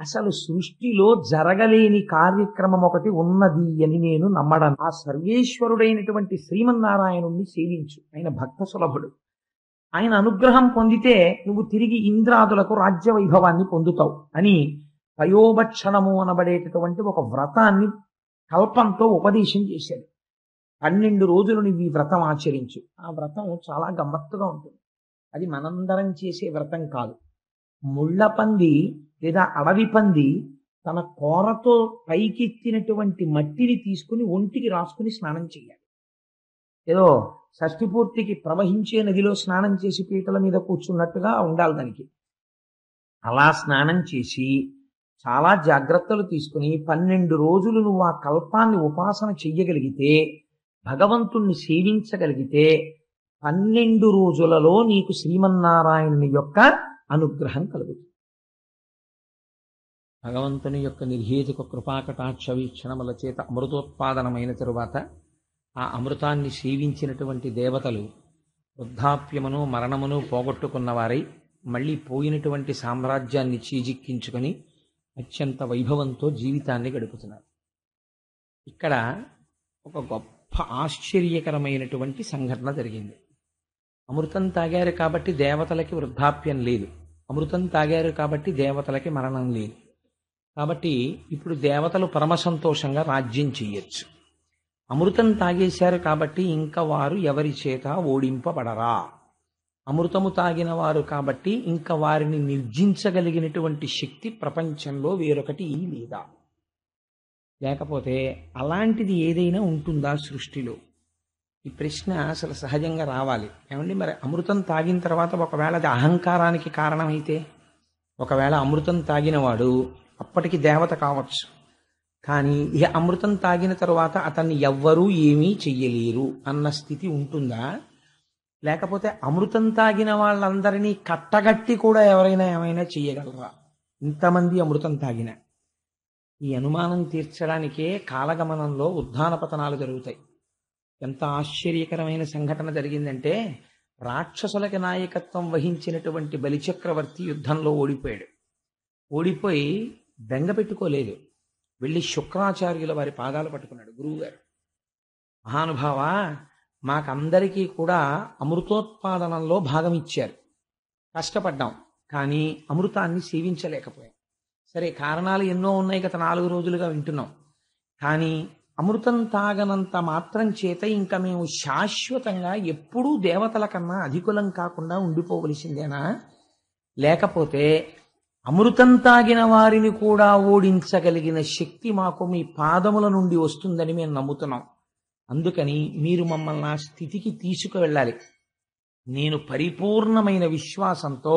అసలు సృష్టిలో జరగలేని కార్యక్రమం ఒకటి ఉన్నది అని నేను నమ్మడం. ఆ సర్వేశ్వరుడైనటువంటి శ్రీమన్నారాయణుణ్ణి సేవించు. ఆయన భక్త సులభుడు. ఆయన అనుగ్రహం పొందితే నువ్వు తిరిగి ఇంద్రాదులకు రాజ్య వైభవాన్ని పొందుతావు అని పయోభక్షణము అనబడేటటువంటి ఒక వ్రతాన్ని కల్పంతో ఉపదేశం చేశాడు. 12 రోజులు నువ్వు ఈ వ్రతం ఆచరించు. ఆ వ్రతం చాలా గమ్మత్తుగా ఉంటుంది. అది మనందరం చేసే వ్రతం కాదు. ముళ్ళ పంది లేదా అడవి పంది తన కోరతో పైకెత్తినటువంటి మట్టిని తీసుకుని ఒంటికి రాసుకుని స్నానం చేయాలి. ఏదో షష్ఠి పూర్తికి ప్రవహించే నదిలో స్నానం చేసి పీటల మీద కూర్చున్నట్టుగా ఉండాలి దానికి. అలా స్నానం చేసి చాలా జాగ్రత్తలు తీసుకుని 12 రోజులు నువ్వు ఆ కల్పాన్ని ఉపాసన చెయ్యగలిగితే, భగవంతుణ్ణి సేవించగలిగితే 12 రోజులలో నీకు శ్రీమన్నారాయణుని యొక్క అనుగ్రహం కలుగుతుంది. భగవంతుని యొక్క నిర్హేతుక కృపాకటాక్ష వీక్షణముల చేత అమృతోత్పాదనమైన తరువాత ఆ అమృతాన్ని సేవించినటువంటి దేవతలు వృద్ధాప్యమును మరణమును పోగొట్టుకున్న వారై మళ్ళీ పోయినటువంటి సామ్రాజ్యాన్ని చీజిక్కించుకొని అత్యంత వైభవంతో జీవితాన్ని గడుపుతున్నారు. ఇక్కడ ఒక గొప్ప ఆశ్చర్యకరమైనటువంటి సంఘటన జరిగింది. అమృతం తాగారు కాబట్టి దేవతలకి వృద్ధాప్యం లేదు. అమృతం తాగారు కాబట్టి దేవతలకి మరణం లేదు. కాబట్టి ఇప్పుడు దేవతలు పరమ సంతోషంగా రాజ్యం చెయ్యొచ్చు. అమృతం తాగేశారు కాబట్టి ఇంకా వారు ఎవరి చేత ఓడింపబడరా. అమృతము తాగిన వారు కాబట్టి ఇంకా వారిని నిర్జించగలిగినటువంటి శక్తి ప్రపంచంలో వేరొకటి లేదా? లేకపోతే అలాంటిది ఏదైనా ఉంటుందా సృష్టిలో? ఈ ప్రశ్న అసలు సహజంగా రావాలి. ఏమండి, మరి అమృతం తాగిన తర్వాత ఒకవేళ అది అహంకారానికి కారణమైతే, ఒకవేళ అమృతం తాగినవాడు అప్పటికి దేవత కావచ్చు, కానీ ఈ అమృతం తాగిన తరువాత అతన్ని ఎవ్వరూ ఏమీ చెయ్యలేరు అన్న స్థితి ఉంటుందా? లేకపోతే అమృతం తాగిన వాళ్ళందరినీ కట్టగట్టి కూడా ఎవరైనా ఏమైనా చెయ్యగలరా ఇంతమంది అమృతం తాగిన? ఈ అనుమానం తీర్చడానికే కాలగమనంలో ఉత్థాన పతనాలు జరుగుతాయి. ఎంత ఆశ్చర్యకరమైన సంఘటన జరిగిందంటే, రాక్షసులకి నాయకత్వం వహించినటువంటి బలిచక్రవర్తి యుద్ధంలో ఓడిపోయాడు. ఓడిపోయి బెంగ పెట్టుకోలేదు. వెళ్ళి శుక్రాచార్యుల వారి పాదాలు పట్టుకున్నాడు. గురువుగారు, మహానుభావ, మాకందరికీ కూడా అమృతోత్పాదనంలో భాగం ఇచ్చారు. కష్టపడ్డాం, కానీ అమృతాన్ని సేవించలేకపోయాం. సరే, కారణాలు ఎన్నో ఉన్నాయి, గత 4 రోజులుగా వింటున్నాం. కానీ అమృతం తాగనంత మాత్రం చేత ఇంకా మేము శాశ్వతంగా ఎప్పుడూ దేవతల కన్నా అధికులం కాకుండా ఉండిపోవలసిందేనా? లేకపోతే అమృతం తాగిన వారిని కూడా ఓడించగలిగిన శక్తి మాకు మీ పాదముల నుండి వస్తుందని మేము నమ్ముతున్నాం. అందుకని మీరు మమ్మల్ని ఆ స్థితికి తీసుకువెళ్ళాలి. నేను పరిపూర్ణమైన విశ్వాసంతో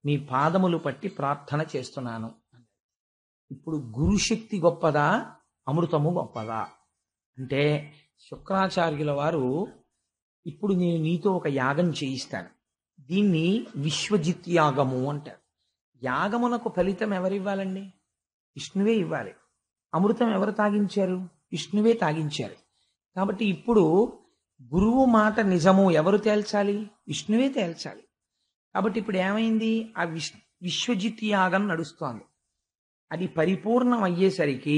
మీ పాదములు పట్టి ప్రార్థన చేస్తున్నాను. ఇప్పుడు గురుశక్తి గొప్పదా, అమృతము గొప్పదా అంటే, శుక్రాచార్యుల వారు, ఇప్పుడు నేను నీతో ఒక యాగం చేయిస్తాను. దీన్ని విశ్వజిత్ యాగము అంటారు. యాగమునకు ఫలితం ఎవరివ్వాలండి? విష్ణువే ఇవ్వాలి. అమృతం ఎవరు తాగించారు? విష్ణువే తాగించారు. కాబట్టి ఇప్పుడు గురువు మాట నిజము ఎవరు తేల్చాలి? విష్ణువే తేల్చాలి. కాబట్టి ఇప్పుడు ఏమైంది? ఆ విశ్వజిత్ యాగం నడుస్తోంది. అది పరిపూర్ణం అయ్యేసరికి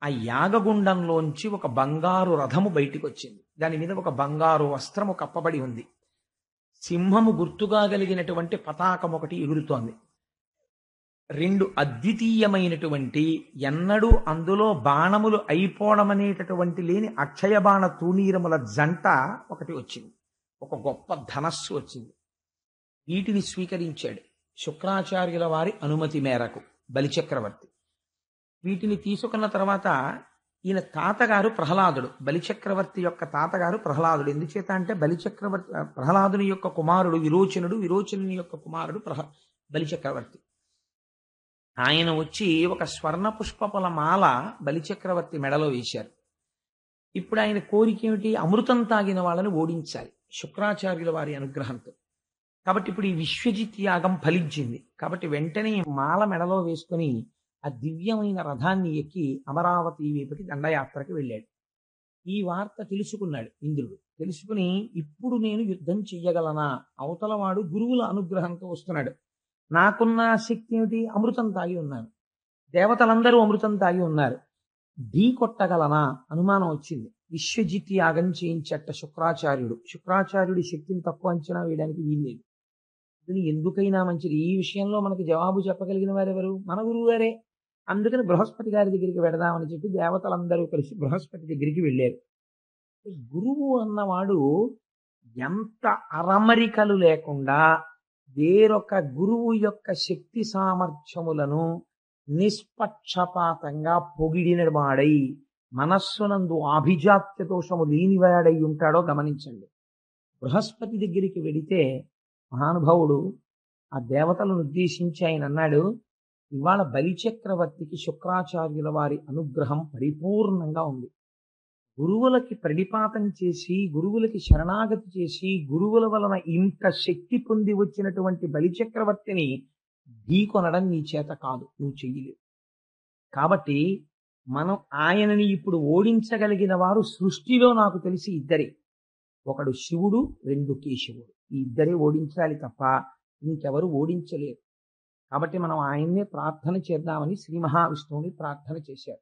ఆ యాగగుండంలోంచి ఒక బంగారు రథము బయటికి వచ్చింది. దాని మీద ఒక బంగారు వస్త్రము కప్పబడి ఉంది. సింహము గుర్తుగా కలిగినటువంటి పతాకం ఒకటి ఎగురుతోంది. 2 అద్వితీయమైనటువంటి, ఎన్నడూ అందులో బాణములు అయిపోవడం అనేటటువంటి లేని అక్షయ బాణ తూణీరముల జంట ఒకటి వచ్చింది. ఒక గొప్ప ధనస్సు వచ్చింది. వీటిని స్వీకరించాడు శుక్రాచార్యుల వారి అనుమతి మేరకు బలిచక్రవర్తి. వీటిని తీసుకున్న తర్వాత ఈయన తాతగారు ప్రహ్లాదుడు, బలిచక్రవర్తి యొక్క తాతగారు ప్రహ్లాదుడు. ఎందుచేత అంటే బలిచక్రవర్తి ప్రహ్లాదుని యొక్క కుమారుడు విరోచనుడు, విరోచనుని యొక్క కుమారుడు బలిచక్రవర్తి. ఆయన వచ్చి ఒక స్వర్ణ పుష్పముల మాల బలిచక్రవర్తి మెడలో వేశారు. ఇప్పుడు ఆయన కోరిక ఏమిటి? అమృతం తాగిన వాళ్ళని ఓడించాలి శుక్రాచార్యుల వారి అనుగ్రహంతో. కాబట్టి ఇప్పుడు ఈ విశ్వజిత్ యాగం ఫలించింది. కాబట్టి వెంటనే మాల మెడలో వేసుకుని ఆ దివ్యమైన రథాన్ని ఎక్కి అమరావతి వైపుకి దండయాత్రకు వెళ్ళాడు. ఈ వార్త తెలుసుకున్నాడు ఇంద్రుడు. తెలుసుకుని, ఇప్పుడు నేను యుద్ధం చెయ్యగలనా? అవతలవాడు గురువుల అనుగ్రహంతో వస్తున్నాడు. నాకున్న శక్తి ఏమిటి? అమృతం తాగి ఉన్నాను. దేవతలందరూ అమృతం తాగి ఉన్నారు. ఢీ కొట్టగలనా అనుమానం వచ్చింది. విశ్వజిత్ యాగం చేయించట శుక్రాచార్యుడు. శుక్రాచార్యుడి శక్తిని తక్కువ అంచనా వేయడానికి వీల్లేదు. ఇది ఎందుకైనా మంచిది. ఈ విషయంలో మనకి జవాబు చెప్పగలిగిన వారెవరు? మన గురువు గారే. అందుకని బృహస్పతి గారి దగ్గరికి వెడదామని చెప్పి దేవతలందరూ కలిసి బృహస్పతి దగ్గరికి వెళ్ళారు. గురువు అన్నవాడు ఎంత అరమరికలు లేకుండా వేరొక గురువు యొక్క శక్తి సామర్థ్యములను నిష్పక్షపాతంగా పొగిడిన వాడై మనస్సునందు ఆభిజాత్య దోషము లేనివాడై ఉంటాడో గమనించండి. బృహస్పతి దగ్గరికి వెడితే మహానుభావుడు ఆ దేవతలను ఉద్దేశించి ఆయన అన్నాడు, ఇవాళ బలిచక్రవర్తికి శుక్రాచార్యుల వారి అనుగ్రహం పరిపూర్ణంగా ఉంది. గురువులకి ప్రణిపాతం చేసి, గురువులకి శరణాగతి చేసి, గురువుల వలన ఇంత శక్తి పొంది వచ్చినటువంటి బలిచక్రవర్తిని ఢీకొనడం నీ చేత కాదు, నువ్వు చెయ్యలేవు. కాబట్టి మనం ఆయనని ఇప్పుడు ఓడించగలిగిన వారు సృష్టిలో నాకు తెలిసి ఇద్దరే. ఒకడు శివుడు, రెండు కేశవుడు. ఈ ఇద్దరే ఓడించాలి తప్ప ఇంకెవరు ఓడించలేరు. కాబట్టి మనం ఆయన్నే ప్రార్థన చేద్దామని శ్రీ మహావిష్ణువుని ప్రార్థన చేశారు.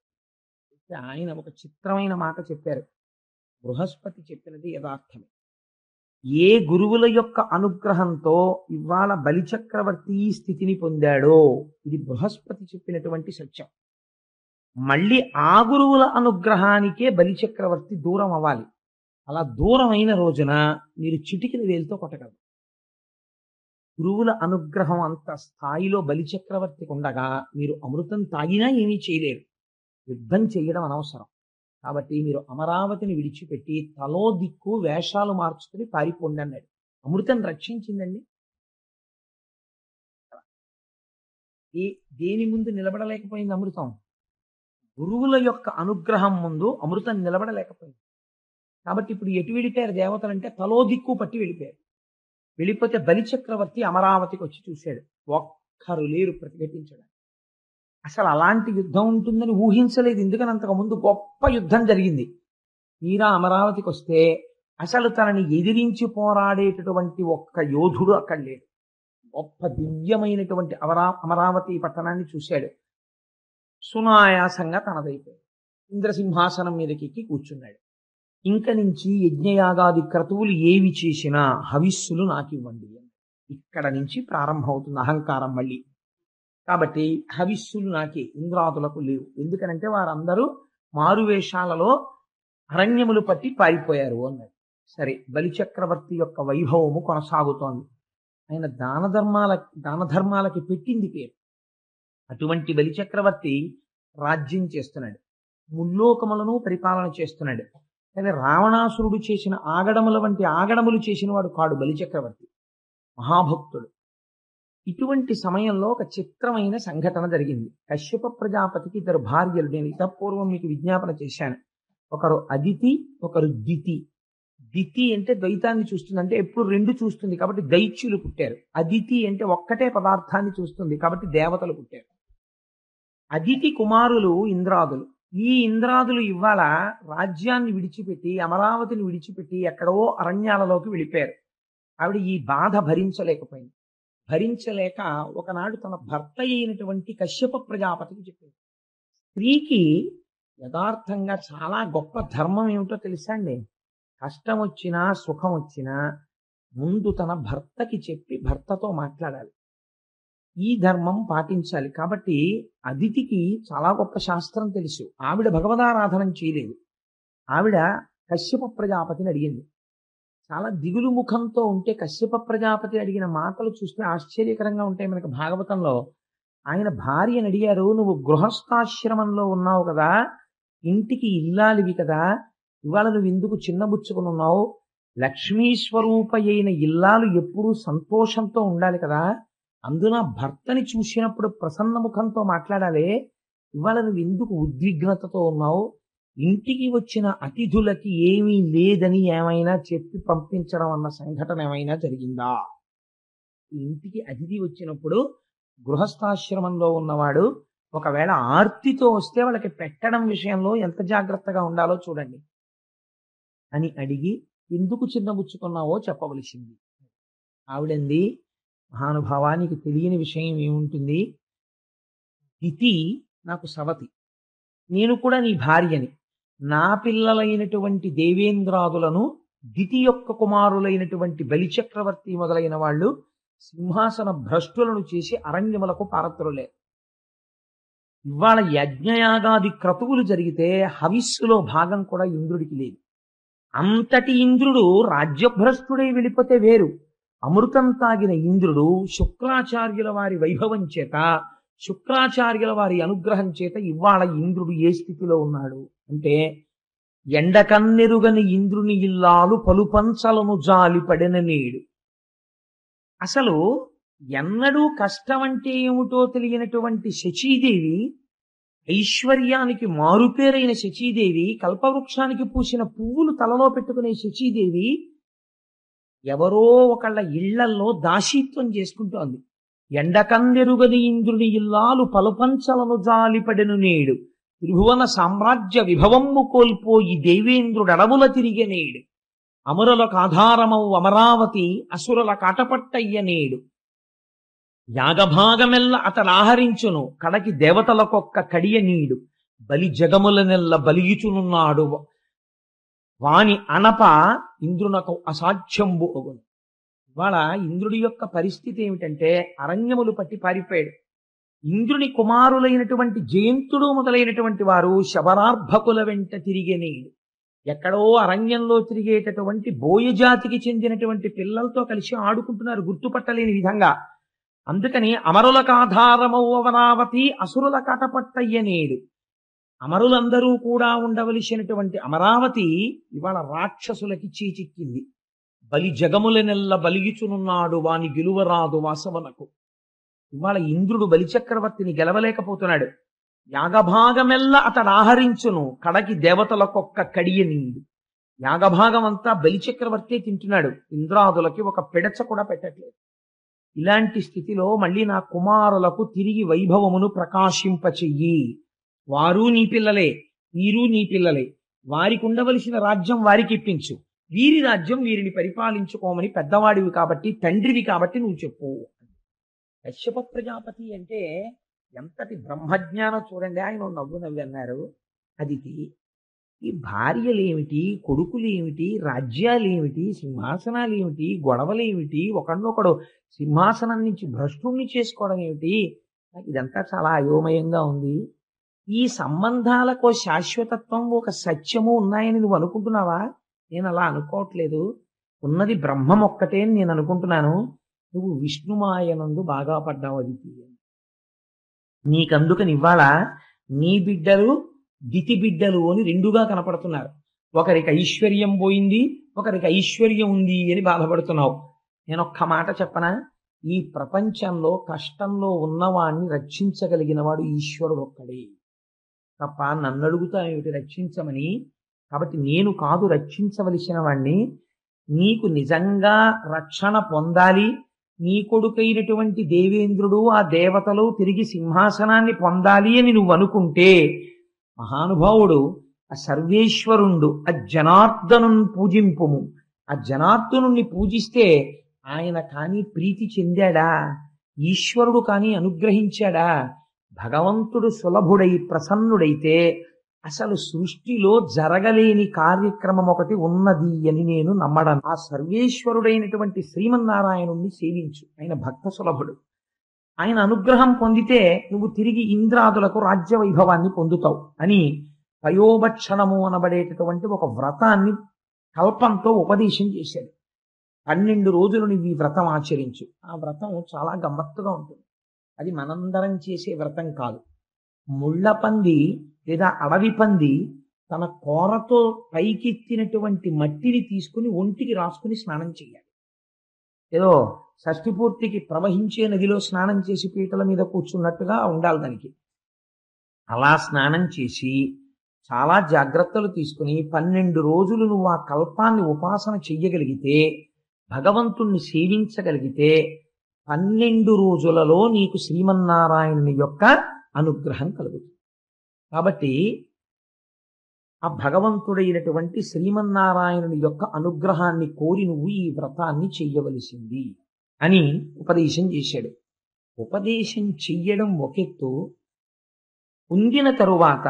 ఆయన ఒక చిత్రమైన మాట చెప్పారు. బృహస్పతి చెప్పినది యథార్థమే. ఏ గురువుల యొక్క అనుగ్రహంతో ఇవాళ బలిచక్రవర్తి ఈ స్థితిని పొందాడో ఇది బృహస్పతి చెప్పినటువంటి సత్యం. మళ్ళీ ఆ గురువుల అనుగ్రహానికే బలిచక్రవర్తి దూరం అవ్వాలి. అలా దూరం అయిన రోజున మీరు చిటికిన వేలుతో కొట్టగలరు. గురువుల అనుగ్రహం అంత స్థాయిలో బలిచక్రవర్తికి ఉండగా మీరు అమృతం తాగినా ఏమీ చేయలేరు. యుద్ధం చేయడం అనవసరం. కాబట్టి మీరు అమరావతిని విడిచిపెట్టి తలో దిక్కు వేషాలు మార్చుకుని పారిపోండి అన్నాడు. అమృతం రక్షించిందండి. దేని ముందు నిలబడలేకపోయింది అమృతం? గురువుల యొక్క అనుగ్రహం ముందు అమృతం నిలబడలేకపోయింది. కాబట్టి ఇప్పుడు ఎటు వెళ్ళిపోయారు దేవతలంటే తలో దిక్కు పట్టి వెళ్ళిపోయారు. వెళ్ళిపోతే బలిచక్రవర్తి అమరావతికి వచ్చి చూశాడు. ఒక్కరు లేరు ప్రతిఘటించడానికి. అసలు అలాంటి యుద్ధం ఉంటుందని ఊహించలేదు. ఎందుకని అంతకుముందు గొప్ప యుద్ధం జరిగింది. తీరా అమరావతికి వస్తే అసలు తనని ఎదిరించి పోరాడేటటువంటి ఒక్క యోధుడు అక్కడ లేడు. గొప్ప దివ్యమైనటువంటి అమరావతి పట్టణాన్ని చూశాడు. సునాయాసంగా తనదైపోయాడు. ఇంద్రసింహాసనం మీదకి కూర్చున్నాడు. ఇంక నుంచి యజ్ఞయాగాది క్రతువులు ఏవి చేసినా హవిస్సులు నాకివ్వండి. ఇక్కడ నుంచి ప్రారంభమవుతుంది అహంకారం మళ్ళీ. కాబట్టి హవిస్సులు నాకే, ఇంద్రాదులకు లేవు. ఎందుకనంటే వారందరూ మారువేషాలలో అరణ్యములు పట్టి పారిపోయారు అన్నాడు. సరే, బలిచక్రవర్తి యొక్క వైభవము కొనసాగుతోంది. ఆయన దాన ధర్మాలకి పెట్టింది పేరు. అటువంటి బలిచక్రవర్తి రాజ్యం చేస్తున్నాడు, ముల్లోకములను పరిపాలన చేస్తున్నాడు. కానీ రావణాసురుడు చేసిన ఆగడముల వంటి ఆగడములు చేసిన వాడు కాడు బలిచక్రవర్తి, మహాభక్తుడు. ఇటువంటి సమయంలో ఒక చిత్రమైన సంఘటన జరిగింది. కశ్యప ప్రజాపతికి ఇద్దరు భార్యలు. నేను ఇతపూర్వం మీకు విజ్ఞాపన చేశాను. ఒకరు అదితి, ఒకరు దితి. దితి అంటే ద్వైతాన్ని చూస్తుంది, అంటే ఎప్పుడు రెండు చూస్తుంది కాబట్టి దైత్యులు పుట్టారు. అదితి అంటే ఒక్కటే పదార్థాన్ని చూస్తుంది కాబట్టి దేవతలు పుట్టారు. అదితి కుమారులు ఇంద్రాదులు. ఈ ఇంద్రాదులు ఇవాళ రాజ్యాన్ని విడిచిపెట్టి, అమరావతిని విడిచిపెట్టి ఎక్కడో అరణ్యాలలోకి వెళ్ళిపోయారు. ఆవిడ ఈ బాధ భరించలేకపోయింది. భరించలేక ఒకనాడు తన భర్త అయినటువంటి కశ్యప ప్రజాపతికి చెప్పింది. స్త్రీకి యథార్థంగా చాలా గొప్ప ధర్మం ఏమిటో తెలుసా అండి? కష్టం వచ్చినా సుఖం వచ్చినా ముందు తన భర్తకి చెప్పి భర్తతో మాట్లాడాలి. ఈ ధర్మం పాటించాలి. కాబట్టి అదితికి చాలా గొప్ప శాస్త్రం తెలుసు. ఆవిడ భగవదారాధనం చేయలేదు. ఆవిడ కశ్యప ప్రజాపతిని అడిగింది. చాలా దిగులు ముఖంతో ఉంటే కశ్యప ప్రజాపతి అడిగిన మాటలు చూస్తే ఆశ్చర్యకరంగా ఉంటాయి. మనకు భాగవతంలో ఆయన భార్యని అడిగారు, నువ్వు గృహస్థాశ్రమంలో ఉన్నావు కదా, ఇంటికి ఇల్లాలివి కదా, ఇవాళ నువ్వు ఎందుకు చిన్నబుచ్చుకుని ఉన్నావు? లక్ష్మీ స్వరూప అయిన ఇల్లాలు ఎప్పుడూ సంతోషంతో ఉండాలి కదా, అందున భర్తని చూసినప్పుడు ప్రసన్న ముఖంతో మాట్లాడాలి. ఇవాళ నువ్వు ఎందుకు ఉద్విగ్నతతో ఉన్నావు? ఇంటికి వచ్చిన అతిథులకి ఏమీ లేదని ఏమైనా చెప్పి పంపించడం అన్న సంఘటన ఏమైనా జరిగిందా? ఇంటికి అతిథి వచ్చినప్పుడు గృహస్థాశ్రమంలో ఉన్నవాడు ఒకవేళ ఆర్తితో వస్తే వాళ్ళకి పెట్టడం విషయంలో ఎంత జాగ్రత్తగా ఉండాలో చూడండి అని అడిగి, ఎందుకు చిన్నబుచ్చుకున్నావో చెప్పవలసింది. ఆవిడంది, మహానుభావానికి తెలియని విషయం ఏముంటుంది? దితి నాకు సవతి, నేను కూడా నీ భార్యని. నా పిల్లలైనటువంటి దేవేంద్రాదులను దితి యొక్క కుమారులైనటువంటి బలిచక్రవర్తి మొదలైన వాళ్ళు సింహాసన భ్రష్టులను చేసి అరణ్యములకు పారత్రులే. ఇవాళ యజ్ఞయాగాది క్రతువులు జరిగితే హవిస్సులో భాగం కూడా ఇంద్రుడికి లేదు. అంతటి ఇంద్రుడు రాజ్యభ్రష్టుడై వెళ్ళిపోతే వేరు. అమృతం తాగిన ఇంద్రుడు శుక్రాచార్యుల వారి వైభవం చేత, శుక్రాచార్యుల వారి అనుగ్రహం చేత ఇవాళ ఇంద్రుడు ఏ స్థితిలో ఉన్నాడు అంటే, ఎండకన్నెరుగని ఇంద్రుని ఇల్లాలు పలుపంచలను జాలి పడిన నేడు. అసలు ఎన్నడూ కష్టం అంటే ఏమిటో తెలియనటువంటి శచీదేవి, ఐశ్వర్యానికి మారుపేరైన శచీదేవి, కల్పవృక్షానికి పూసిన పువ్వులు తలలో పెట్టుకునే శచీదేవి ఎవరో ఒకళ్ళ ఇళ్లల్లో దాసీత్వం చేసుకుంటోంది. ఎండకన్నెరుగని ఇంద్రుని ఇల్లాలు పలుపంచలను జాలిపడెను నేడు, త్రిభువన సామ్రాజ్య విభవమ్ము కోల్పోయి దేవేంద్రుడు అడవుల తిరిగే నేడు, అమరులకు ఆధారమవు అమరావతి అసురుల కాటపట్టయ్య నేడు, యాగభాగమెల్ల అతడాహరించును కడకి దేవతలకొక్క కడియ నీడు, బలి జగములనెల్ల బలియుచునున్నాడు వాని అనప ఇంద్రునకు అసాధ్యంబు అగును. ఇవాళ ఇంద్రుడి యొక్క పరిస్థితి ఏమిటంటే అరణ్యములు పట్టి పారిపోయాడు. ఇంద్రుని కుమారులైనటువంటి జయంతుడు మొదలైనటువంటి వారు శబరార్భకుల వెంట తిరిగేనేడు. ఎక్కడో అరణ్యంలో తిరిగేటటువంటి బోయజాతికి చెందినటువంటి పిల్లలతో కలిసి ఆడుకుంటున్నారు గుర్తుపట్టలేని విధంగా. అందుకని అమరులకు ఆధారమవు అమరావతి అసురుల కాటపట్టయ్యనేడు. అమరులందరూ కూడా ఉండవలసినటువంటి అమరావతి ఇవాళ రాక్షసులకి చీచిక్కింది. బలి జగములనెల్ల బలియుచునున్నాడు వాని గెలువరాదు వాసవనకు. ఇవాళ ఇంద్రుడు బలిచక్రవర్తిని గెలవలేకపోతున్నాడు. యాగభాగమెల్ల అతడు ఆహరించును కడకి దేవతలకొక్క కడియ నీడు. యాగభాగం అంతా బలిచక్రవర్తి తింటున్నాడు, ఇంద్రాదులకి ఒక పిడచ కూడా పెట్టట్లేదు. ఇలాంటి స్థితిలో మళ్ళీ నా కుమారులకు తిరిగి వైభవమును ప్రకాశింపచెయ్యి. వారు నీ పిల్లలే, వీరు నీ పిల్లలే, వారికి ఉండవలసిన రాజ్యం వారికి ఇప్పించు, వీరి రాజ్యం వీరిని పరిపాలించుకోమని పెద్దవాడివి కాబట్టి, తండ్రివి కాబట్టి నువ్వు చెప్పు. కశ్యప ప్రజాపతి అంటే ఎంతటి బ్రహ్మజ్ఞానం చూడండి. ఆయన నవ్వు నవ్వి అన్నారు, అదితి ఈ భార్యలేమిటి, కొడుకులేమిటి, రాజ్యాలేమిటి, సింహాసనాలేమిటి, గొడవలేమిటి, ఒకడినొకడు సింహాసనం నుంచి భ్రష్టుణ్ణి చేసుకోవడం ఏమిటి, ఇదంతా చాలా అయోమయంగా ఉంది. ఈ సంబంధాలకు శాశ్వతత్వం ఒక సత్యము ఉన్నాయని నువ్వు అనుకుంటున్నావా? నేను అలా అనుకోవట్లేదు. ఉన్నది బ్రహ్మం ఒక్కటే అని నేను అనుకుంటున్నాను. నువ్వు విష్ణుమాయనందు బాగా పడ్డావు అదితి. నీకందుకని ఇవాళ నీ బిడ్డలు దితి బిడ్డలు అని రెండుగా కనపడుతున్నారు. ఒకరికి ఐశ్వర్యం పోయింది, ఒకరికి ఐశ్వర్యం ఉంది అని బాధపడుతున్నావు. నేను ఒక్క మాట చెప్పనా, ఈ ప్రపంచంలో కష్టంలో ఉన్నవాణ్ణి రక్షించగలిగిన వాడు ఈశ్వరుడు ఒక్కడే తప్ప నన్ను అడుగుతా ఏమిటి రక్షించమని. కాబట్టి నేను కాదు రక్షించవలసిన వాణ్ణి. నీకు నిజంగా రక్షణ పొందాలి, నీ కొడుకైనటువంటి దేవేంద్రుడు ఆ దేవతలు తిరిగి సింహాసనాన్ని పొందాలి అని నువ్వు అనుకుంటే, మహానుభావుడు ఆ సర్వేశ్వరుండు ఆ జనార్దను పూజింపుము. ఆ జనార్దనుణ్ణి పూజిస్తే ఆయన కానీ ప్రీతి చెందాడా, ఈశ్వరుడు కానీ అనుగ్రహించాడా? భగవంతుడు సులభుడై ప్రసన్నుడైతే అసలు సృష్టిలో జరగలేని కార్యక్రమం ఒకటి ఉన్నది అని నేను నమ్మడం. ఆ సర్వేశ్వరుడైనటువంటి శ్రీమన్నారాయణుణ్ణి సేవించు, ఆయన భక్త సులభుడు. ఆయన అనుగ్రహం పొందితే నువ్వు తిరిగి ఇంద్రాదులకు రాజ్య వైభవాన్ని పొందుతావు అని పయోభక్షణము అనబడేటటువంటి ఒక వ్రతాన్ని కల్పంతో ఉపదేశం చేశాడు. 12 రోజులు నువ్వు ఈ వ్రతం ఆచరించు. ఆ వ్రతం చాలా గమ్మత్తుగా ఉంటుంది. అది మనందరం చేసే వ్రతం కాదు. ముళ్ళ పంది లేదా అడవి పంది తన కోరతో పైకెత్తినటువంటి మట్టిని తీసుకుని ఒంటికి రాసుకుని స్నానం చేయాలి. ఏదో షష్ఠి పూర్తికి ప్రవహించే నదిలో స్నానం చేసి పీటల మీద కూర్చున్నట్టుగా ఉండాలి దానికి. అలా స్నానం చేసి చాలా జాగ్రత్తలు తీసుకుని 12 రోజులు నువ్వు ఆ కల్పాన్ని ఉపాసన చెయ్యగలిగితే, భగవంతుణ్ణి సేవించగలిగితే 12 రోజులలో నీకు శ్రీమన్నారాయణుని యొక్క అనుగ్రహం కలుగుతుంది. కాబట్టి ఆ భగవంతుడైనటువంటి శ్రీమన్నారాయణుని యొక్క అనుగ్రహాన్ని కోరి నువ్వు ఈ వ్రతాన్ని చెయ్యవలసింది అని ఉపదేశం చేశాడు. ఉపదేశం చెయ్యడం ఒకెత్తు, పొందిన తరువాత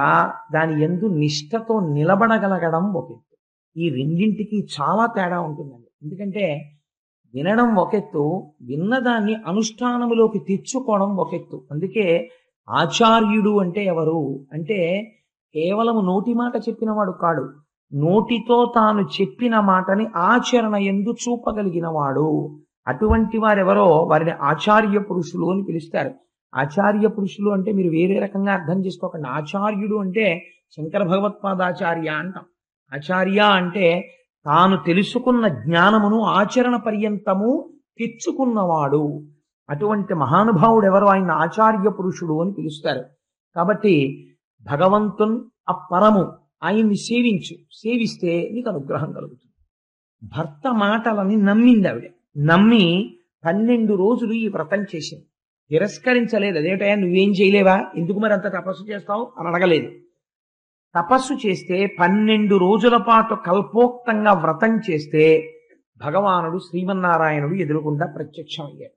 దాని యందు నిష్ఠతో నిలబడగలగడం ఒక ఎత్తు. ఈ రెండింటికి చాలా తేడా ఉంటుందండి. ఎందుకంటే వినడం ఒక ఎత్తు, విన్నదాన్ని అనుష్ఠానములోకి తెచ్చుకోవడం ఒక ఎత్తు. అందుకే ఆచార్యుడు అంటే ఎవరు అంటే కేవలం నోటి మాట చెప్పినవాడు కాడు, నోటితో తాను చెప్పిన మాటని ఆచరణ యందు చూపగలిగిన వాడు. అటువంటి వారెవరో వారిని ఆచార్య పురుషులు అని పిలుస్తారు. ఆచార్య పురుషులు అంటే మీరు వేరే రకంగా అర్థం చేసుకోకండి. ఆచార్యుడు అంటే శంకర భగవత్పాదాచార్య అంటాం. ఆచార్య అంటే తాను తెలుసుకున్న జ్ఞానమును ఆచరణ పర్యంతము తెచ్చుకున్నవాడు. అటువంటి మహానుభావుడు ఎవరు, ఆయన ఆచార్య పురుషుడు అని పిలుస్తారు. కాబట్టి భగవంతున్ అపరము ఆయన్ని సేవిస్తే నీకు అనుగ్రహం కలుగుతుంది. భర్త మాటలని నమ్మింది ఆవిడ. నమ్మి 12 రోజులు ఈ వ్రతం చేసింది. తిరస్కరించలేదు. అదేటయా నువ్వేం చేయలేవా, ఎందుకు మరి అంత తపస్సు చేస్తావు అని అడగలేదు. తపస్సు చేస్తే 12 రోజుల పాటు కల్పోక్తంగా వ్రతం చేస్తే భగవానుడు శ్రీమన్నారాయణుడు ఎదురుగుండా ప్రత్యక్షమయ్యాడు.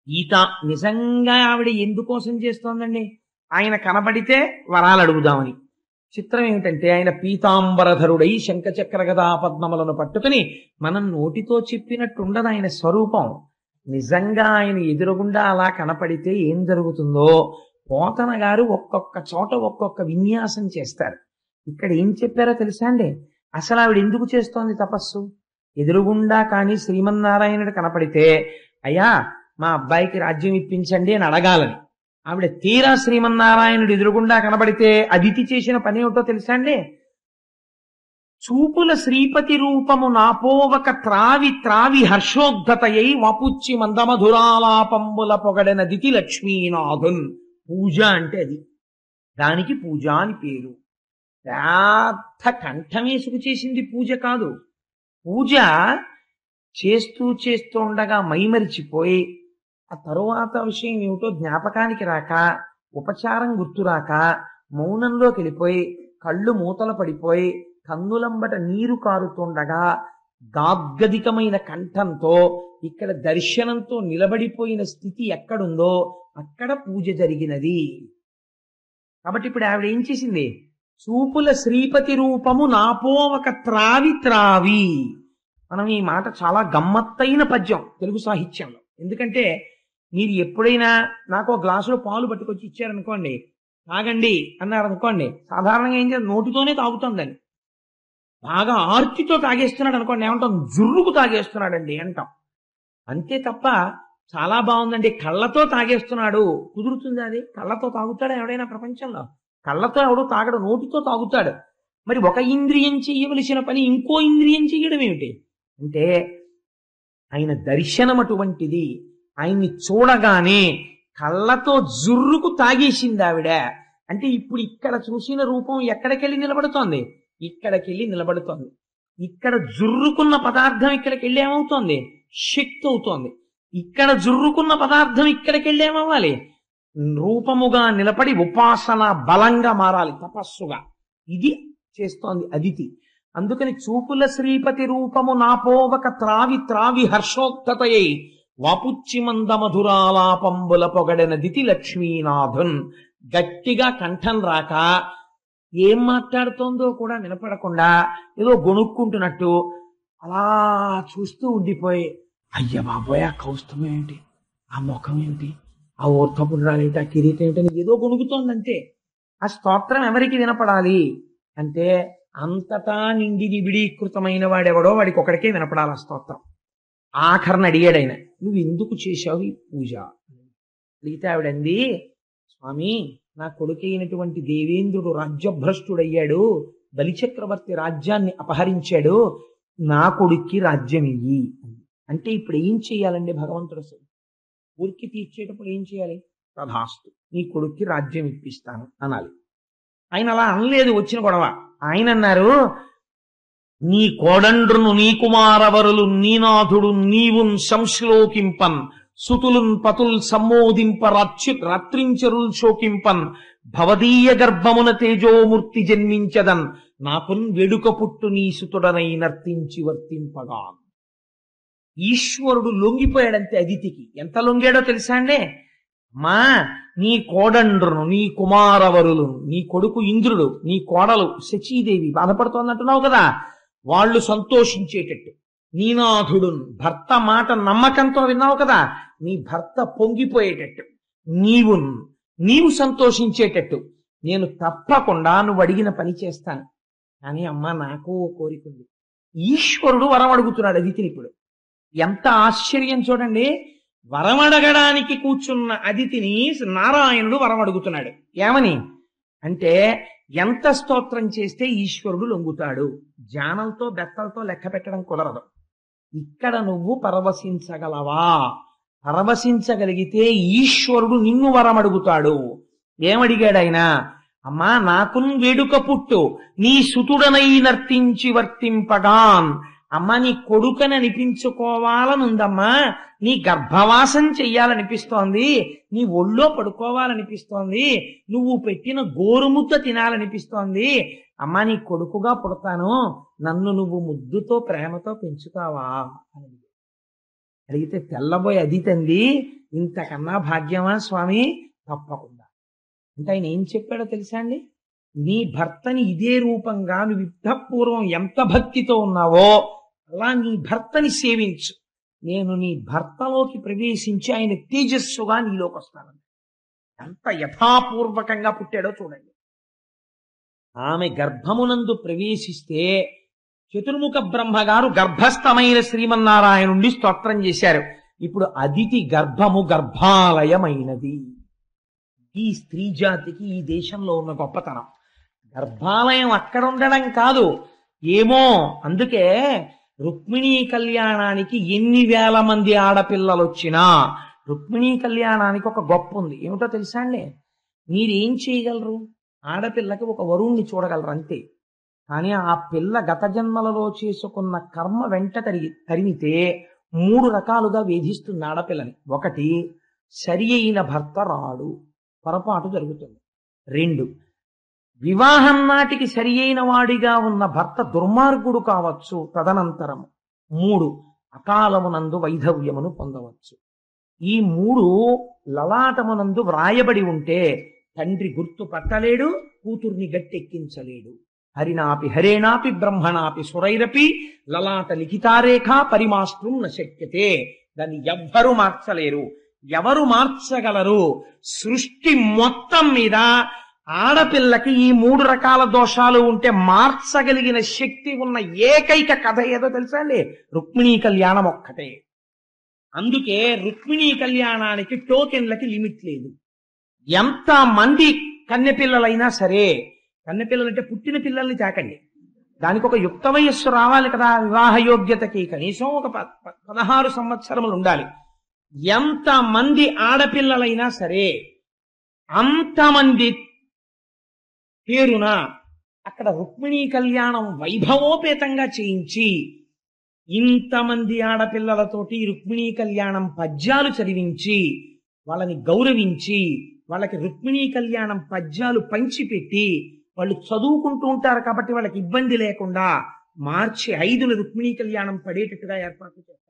ఈత నిజంగా ఆవిడ ఎందుకోసం చేస్తోందండి, ఆయన కనబడితే వరాలు అడుగుదామని. చిత్రం ఏమిటంటే ఆయన పీతాంబరధరుడై శంఖచక్ర గదా పద్మములను పట్టుకుని మనం నోటితో చెప్పినట్టుండదు ఆయన స్వరూపం. నిజంగా ఆయన ఎదురుగుండా అలా కనపడితే ఏం జరుగుతుందో పోతన గారు ఒక్కొక్క చోట ఒక్కొక్క విన్యాసం చేస్తారు. ఇక్కడ ఏం చెప్పారో తెలుసా అండి, అసలు ఆవిడ ఎందుకు చేస్తోంది తపస్సు? ఎదురుగుండా కానీ శ్రీమన్నారాయణుడు కనపడితే అయ్యా మా అబ్బాయికి రాజ్యం ఇప్పించండి అని అడగాలని. ఆవిడ తీరా శ్రీమన్నారాయణుడు ఎదురుగుండా కనబడితే అదితి చేసిన పని ఏమిటో తెలుసా అండి, చూపుల శ్రీపతి రూపము నాపోవక త్రావి త్రావి హర్షోద్ధతయై వపుచ్చి మందమధురాలాపంబుల పొగడన దితి లక్ష్మీనాథున్. పూజ అంటే అది, దానికి పూజ అని పేరు. పెద్ద కంఠమేసుకు చేసింది పూజ కాదు. పూజ చేస్తూ ఉండగా మైమరిచిపోయి ఆ తరువాత విషయం ఏమిటో జ్ఞాపకానికి రాక, ఉపచారం గుర్తురాక మౌనంలోకి వెళ్ళిపోయి కళ్ళు మూతలు పడిపోయి కన్నులంబట నీరు కారుతుండగా గాద్గదికమైన కంఠంతో ఇక్కడ దర్శనంతో నిలబడిపోయిన స్థితి ఎక్కడుందో అక్కడ పూజ జరిగినది. కాబట్టి ఇప్పుడు ఆవిడ ఏం చేసింది, చూపుల శ్రీపతి రూపము నాపోవక త్రావి త్రావి. మనం ఈ మాట చాలా గమ్మత్తైన పద్యం తెలుగు సాహిత్యంలో. ఎందుకంటే మీరు ఎప్పుడైనా నాకు గ్లాసులో పాలు పట్టుకొచ్చి ఇచ్చారనుకోండి, తాగండి అన్నారు అనుకోండి, సాధారణంగా ఏం చేయాలి, నోటితోనే తాగుతుందని. బాగా ఆర్తితో తాగేస్తున్నాడు అనుకోండి, ఏమంటాం, జుర్రుకు తాగేస్తున్నాడండి అంటాం. అంతే తప్ప చాలా బాగుందండి కళ్ళతో తాగేస్తున్నాడు కుదురుతుంది? అది కళ్ళతో తాగుతాడా ఎవడైనా ప్రపంచంలో? కళ్ళతో ఎవడో తాగడు, నోటితో తాగుతాడు. మరి ఒక ఇంద్రియం చెయ్యవలసిన పని ఇంకో ఇంద్రియం చెయ్యడం ఏమిటి అంటే ఆయన దర్శనం అటువంటిది. ఆయన్ని చూడగానే కళ్ళతో జుర్రుకు తాగేసింది ఆవిడ. అంటే ఇప్పుడు ఇక్కడ చూసిన రూపం ఎక్కడికెళ్ళి నిలబడుతోంది, ఇక్కడికెళ్ళి నిలబడుతోంది. ఇక్కడ జుర్రుకున్న పదార్థం ఇక్కడికెళ్ళి ఏమవుతోంది, శక్తి అవుతోంది. ఇక్కడ జుర్రుకున్న పదార్థం ఇక్కడికెళ్ళి ఏమవ్వాలి, రూపముగా నిలబడి ఉపాసన బలంగా మారాలి, తపస్సుగా. ఇది చేస్తోంది అదితి. అందుకని చూపుల శ్రీపతి రూపము నాపోవక త్రావి త్రావి హర్షోక్తతయై వాపుచ్చి మందమధురాలాపంబుల పొగడన దితి లక్ష్మీనాథున్. గట్టిగా కంఠం రాక ఏం మాట్లాడుతోందో కూడా వినపడకుండా ఏదో గొణుక్కుంటున్నట్టు అలా చూస్తూ ఉండిపోయి, అయ్య బాబోయ్ ఆ కౌస్తుభం ఏంటి, ఆ ముఖం ఏంటి, ఆ ఊర్ధపుండ్రాలు ఏంటి, ఆ కిరీటం ఏంటని ఏదో గొణుకుతోందంతే. ఆ స్తోత్రం ఎవరికి వినపడాలి అంటే అంతటా నిండి నిబిడీకృతమైన వాడెవడో వాడికి ఒకడికే వినపడాలి ఆ స్తోత్రం. ఆఖరణ అడిగాడు ఆయన, నువ్వు ఎందుకు చేశావు ఈ పూజ అడిగితే ఆవిడంది, స్వామి నా కొడుకైనటువంటి దేవేంద్రుడు రాజ్యభ్రష్టుడయ్యాడు, బలిచక్రవర్తి రాజ్యాన్ని అపహరించాడు, నా కొడుక్కి రాజ్యం ఇయ్యి. అంటే ఇప్పుడు ఏం చెయ్యాలండి భగవంతుడు? అసలు ఊరికి తీర్చేటప్పుడు ఏం చేయాలి, తథాస్తు నీ కొడుక్కి రాజ్యం ఇప్పిస్తాను అనాలి. ఆయన అలా అనలేదు, వచ్చిన గొడవ. ఆయన అన్నారు, నీ కోడండ్రును నీ కుమారవరులు నీనాథుడు నీవున్ సంశ్లోకింపన్ సుతులున్ పతుల్ సమ్మోదింప రాత్రించరుల్ శోకింపన్ భవదీయ గర్భమున తేజోమూర్తి జన్మించదన్ నాకున్ వెడుక పుట్టు నీ సుతుడనై నర్తించి వర్తింపగా. ఈశ్వరుడు లొంగిపోయాడంతే అదితికి. ఎంత లొంగాడో తెలుసా అండి, అమ్మా, నీ కోడండ్రును, నీ కుమారవరులు, నీ కొడుకు ఇంద్రుడు, నీ కోడలు శచీదేవి బాధపడుతోందంటున్నావు కదా, వాళ్ళు సంతోషించేటట్టు, నీనాథుడు భర్త మాట నమ్మకంతో విన్నావు కదా, నీ భర్త పొంగిపోయేటట్టు, నీవు సంతోషించేటట్టు నేను తప్పకుండా నువ్వు అడిగిన పని చేస్తాను. కానీ అమ్మా, నాకు ఓ కోరిక ఉంది. ఈశ్వరుడు వరం అడుగుతున్నాడు అదితిని. ఇప్పుడు ఎంత ఆశ్చర్యం చూడండి, వరం అడగడానికి కూర్చున్న అదితిని నారాయణుడు వరం అడుగుతున్నాడు. ఏమని అంటే, ఎంత స్తోత్రం చేస్తే ఈశ్వరుడు లొంగుతాడు? జానంతో బెత్తలతో లెక్క పెట్టడం కుదరదు. ఇక్కడ నువ్వు పరవశించగలవా? పరవశించగలిగితే ఈశ్వరుడు నిన్ను వరం అడుగుతాడు. ఏమడిగాడు ఆయన? అమ్మా, నాకున్ వేడుక పుట్టు, నీ సుతుడనై నర్తించి వర్తింపగాన్. అమ్మ, నీ కొడుకని అనిపించుకోవాలనుందమ్మా, నీ గర్భవాసం చెయ్యాలనిపిస్తోంది, నీ ఒళ్ళో పడుకోవాలనిపిస్తోంది, నువ్వు పెట్టిన గోరుముద్ద తినాలనిపిస్తోంది. అమ్మా, నీ కొడుకుగా పుడతాను, నన్ను నువ్వు ముద్దుతో ప్రేమతో పెంచుతావా అని అడిగితే తెల్లబోయి అదితంది, ఇంతకన్నా భాగ్యమా స్వామి? తప్పకుండా. అంటే ఆయన ఏం చెప్పాడో తెలుసా అండి? నీ భర్తని ఇదే రూపంగా నువ్వు యుద్ధపూర్వం ఎంత భక్తితో ఉన్నావో అలా నీ భర్తని సేవించు. నేను నీ భర్తలోకి ప్రవేశించి ఆయన తేజస్సుగా నీలోకి వస్తాను. ఎంత యథాపూర్వకంగా పుట్టాడో చూడండి. ఆమె గర్భమునందు ప్రవేశిస్తే చతుర్ముఖ బ్రహ్మగారు గర్భస్థమైన శ్రీమన్నారాయణుండి స్తోత్రం చేశారు. ఇప్పుడు అదితి గర్భము గర్భాలయమైనది. ఈ స్త్రీ జాతికి ఈ దేశంలో ఉన్న గొప్పతనం గర్భాలయం అక్కడ ఉండడం కాదు. ఏమో, అందుకే రుక్మిణీ కళ్యాణానికి ఎన్ని వేల మంది ఆడపిల్లలు వచ్చినా రుక్మిణీ కళ్యాణానికి ఒక గొప్ప ఉంది. ఏమిటో తెలుసా అండి? మీరేం చేయగలరు? ఆడపిల్లకి ఒక వరుణ్ణి చూడగలరు అంతే. కానీ ఆ పిల్ల గత జన్మలలో చేసుకున్న కర్మ వెంట తరిమితే 3 రకాలుగా వేధిస్తుంది ఆడపిల్లని. 1, సరి అయిన భర్త రాడు, పొరపాటు జరుగుతుంది. 2, వివాహం నాటికి సరి అయిన వాడిగా ఉన్న భర్త దుర్మార్గుడు కావచ్చు తదనంతరము. 3, అకాలమునందు వైధవ్యమును పొందవచ్చు. ఈ 3 లలాటమునందు వ్రాయబడి ఉంటే తండ్రి గుర్తు పట్టలేడు, కూతుర్ని గట్టెక్కించలేడు. హరినాపి హరేనాపి బ్రహ్మణాపి సురైరపి లలాట లిఖితారేఖ పరిమాస్త్రం నశక్యతే. దాన్ని ఎవ్వరూ మార్చలేరు. ఎవరు మార్చగలరు? సృష్టి మొత్తం మీద ఆడపిల్లకి ఈ 3 రకాల దోషాలు ఉంటే మార్చగలిగిన శక్తి ఉన్న ఏకైక కథ ఏదో తెలుసా అండి? రుక్మిణీ కళ్యాణం ఒక్కటే. అందుకే రుక్మిణీ కళ్యాణానికి టోకెన్లకి లిమిట్ లేదు. ఎంత మంది కన్నెపిల్లలైనా సరే, కన్నెపిల్లలంటే పుట్టిన పిల్లల్ని తాకండి, దానికి ఒక యుక్త వయస్సు రావాలి కదా. వివాహ యోగ్యతకి కనీసం ఒక 16 సంవత్సరములు ఉండాలి. ఎంత మంది ఆడపిల్లలైనా సరే అంతమంది పేరున అక్కడ రుక్మిణీ కళ్యాణం వైభవోపేతంగా చేయించి ఇంతమంది ఆడపిల్లలతోటి రుక్మిణీ కళ్యాణం పద్యాలు చదివించి వాళ్ళని గౌరవించి వాళ్ళకి రుక్మిణీ కళ్యాణం పద్యాలు పంచిపెట్టి వాళ్ళు చదువుకుంటూ ఉంటారు కాబట్టి వాళ్ళకి ఇబ్బంది లేకుండా మార్చి 5న రుక్మిణీ కళ్యాణం పడేటట్టుగా ఏర్పాటు చేస్తారు.